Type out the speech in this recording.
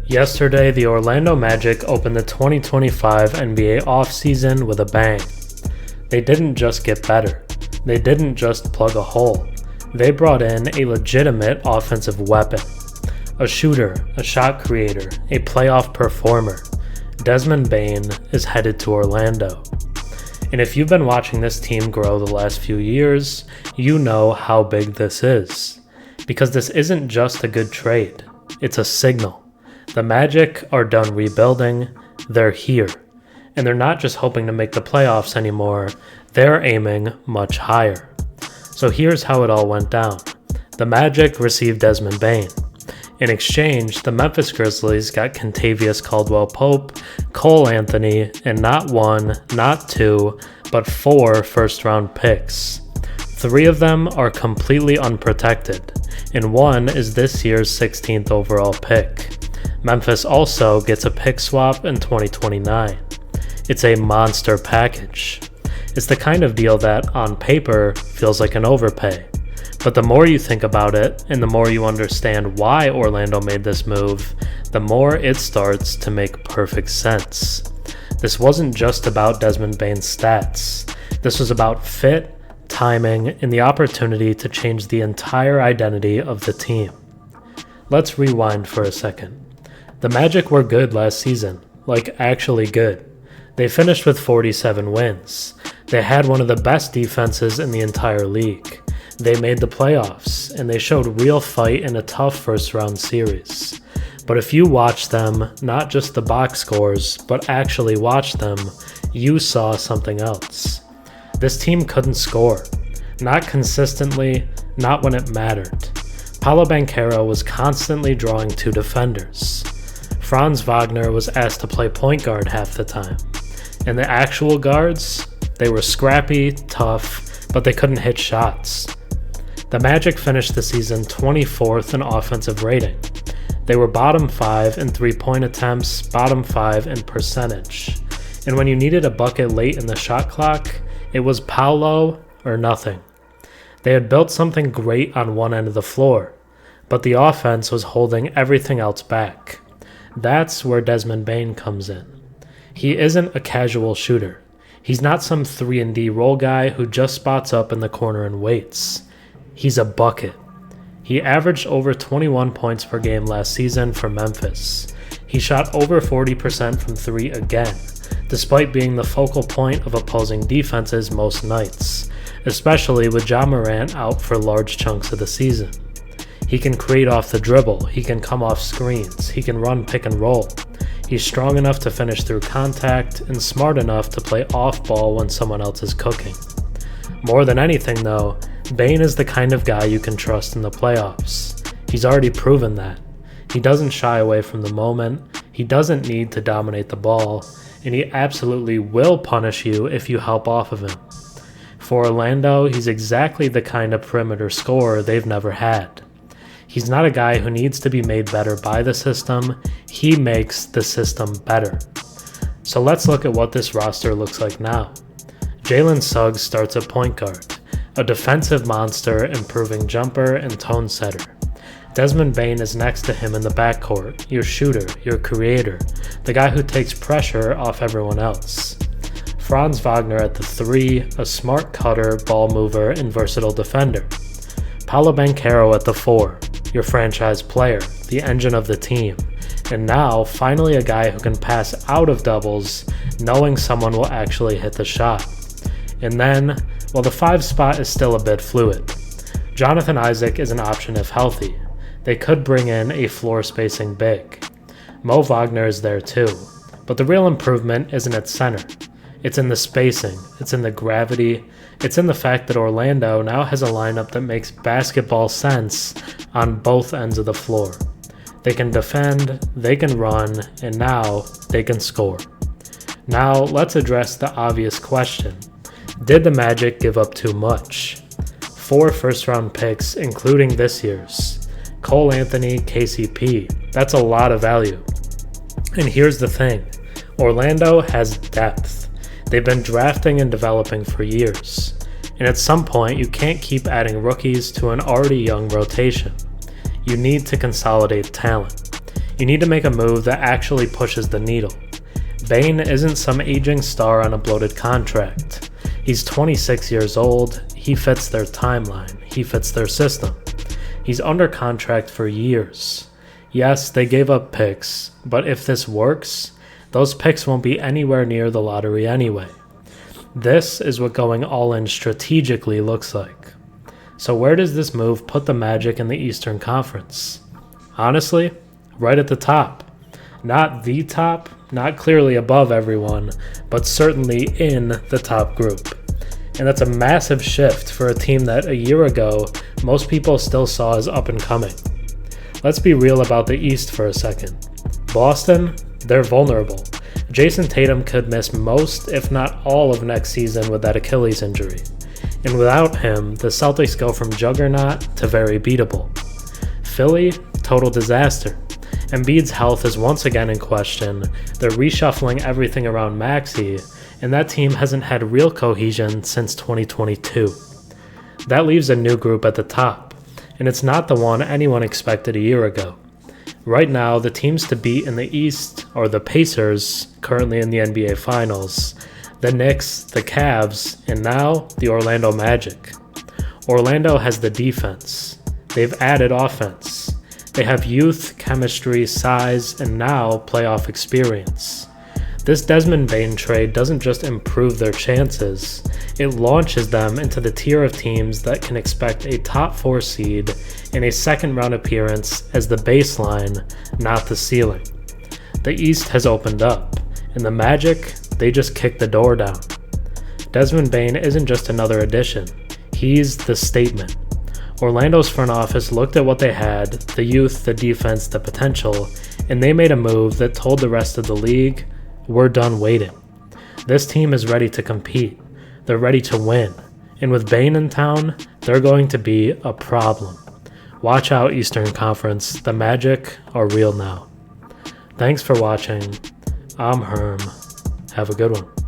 Yesterday, the Orlando Magic opened the 2025 NBA offseason with a bang. They didn't just get better. They didn't just plug a hole. They brought in a legitimate offensive weapon. A shooter, a shot creator, a playoff performer. Desmond Bane is headed to Orlando. And if you've been watching this team grow the last few years, you know how big this is. Because this isn't just a good trade, it's a signal. The Magic are done rebuilding, they're here. And they're not just hoping to make the playoffs anymore, they're aiming much higher. So here's how it all went down. The Magic received Desmond Bane. In exchange, the Memphis Grizzlies got Kentavious Caldwell-Pope, Cole Anthony, and not one, not two, but 4 first-round picks. 3 of them are completely unprotected, and 1 is this year's 16th overall pick. Memphis also gets a pick swap in 2029. It's a monster package. It's the kind of deal that, on paper, feels like an overpay. But the more you think about it, and the more you understand why Orlando made this move, the more it starts to make perfect sense. This wasn't just about Desmond Bane's stats. This was about fit, timing, and the opportunity to change the entire identity of the team. Let's rewind for a second. The Magic were good last season, like actually good. They finished with 47 wins. They had one of the best defenses in the entire league. They made the playoffs, and they showed real fight in a tough first-round series. But if you watch them, not just the box scores, but actually watch them, you saw something else. This team couldn't score. Not consistently, not when it mattered. Paolo Banchero was constantly drawing 2 defenders. Franz Wagner was asked to play point guard half the time. And the actual guards, they were scrappy, tough, but they couldn't hit shots. The Magic finished the season 24th in offensive rating. They were bottom 5 in 3-point attempts, bottom 5 in percentage. And when you needed a bucket late in the shot clock, it was Paolo or nothing. They had built something great on one end of the floor, but the offense was holding everything else back. That's where Desmond Bane comes in. He isn't a casual shooter. He's not some 3-and-D roll guy who just spots up in the corner and waits. He's a bucket. He averaged over 21 points per game last season for Memphis. He shot over 40% from 3 again, despite being the focal point of opposing defenses most nights, especially with Ja Morant out for large chunks of the season. He can create off the dribble, he can come off screens, he can run pick and roll. He's strong enough to finish through contact and smart enough to play off ball when someone else is cooking. More than anything though, Bane is the kind of guy you can trust in the playoffs. He's already proven that. He doesn't shy away from the moment, he doesn't need to dominate the ball, and he absolutely will punish you if you help off of him. For Orlando, he's exactly the kind of perimeter scorer they've never had. He's not a guy who needs to be made better by the system, he makes the system better. So let's look at what this roster looks like now. Jalen Suggs starts at point guard, a defensive monster, improving jumper and tone setter. Desmond Bane is next to him in the backcourt, your shooter, your creator, the guy who takes pressure off everyone else. Franz Wagner at the 3, a smart cutter, ball mover, and versatile defender. Paolo Banchero at the 4, your franchise player, the engine of the team, and now finally a guy who can pass out of doubles knowing someone will actually hit the shot. And then, well, the 5 spot is still a bit fluid. Jonathan Isaac is an option if healthy. They could bring in a floor spacing big. Mo Wagner is there too, but the real improvement isn't at center. It's in the spacing, it's in the gravity, it's in the fact that Orlando now has a lineup that makes basketball sense on both ends of the floor. They can defend, they can run, and now they can score. Now let's address the obvious question. Did the Magic give up too much? 4 first-round picks, including this year's. Cole Anthony, KCP. That's a lot of value. And here's the thing. Orlando has depth. They've been drafting and developing for years. And at some point, you can't keep adding rookies to an already young rotation. You need to consolidate talent. You need to make a move that actually pushes the needle. Bane isn't some aging star on a bloated contract. He's 26 years old, he fits their timeline, he fits their system. He's under contract for years. Yes, they gave up picks, but if this works, those picks won't be anywhere near the lottery anyway. This is what going all in strategically looks like. So where does this move put the Magic in the Eastern Conference? Honestly, right at the top. Not the top, not clearly above everyone, but certainly in the top group. And that's a massive shift for a team that a year ago, most people still saw as up and coming. Let's be real about the East for a second. Boston, they're vulnerable. Jayson Tatum could miss most, if not all, of next season with that Achilles injury. And without him, the Celtics go from juggernaut to very beatable. Philly, total disaster. Embiid's health is once again in question. They're reshuffling everything around Maxey, and that team hasn't had real cohesion since 2022. That leaves a new group at the top, and it's not the one anyone expected a year ago. Right now, the teams to beat in the East are the Pacers, currently in the NBA Finals, the Knicks, the Cavs, and now the Orlando Magic. Orlando has the defense. They've added offense. They have youth, chemistry, size, and now playoff experience. This Desmond Bane trade doesn't just improve their chances, it launches them into the tier of teams that can expect a top 4 seed and a second round appearance as the baseline, not the ceiling. The East has opened up, and the Magic, they just kicked the door down. Desmond Bane isn't just another addition, he's the statement. Orlando's front office looked at what they had, the youth, the defense, the potential, and they made a move that told the rest of the league, we're done waiting. This team is ready to compete. They're ready to win. And with Bane in town, they're going to be a problem. Watch out, Eastern Conference. The Magic are real now. Thanks for watching. I'm Herm. Have a good one.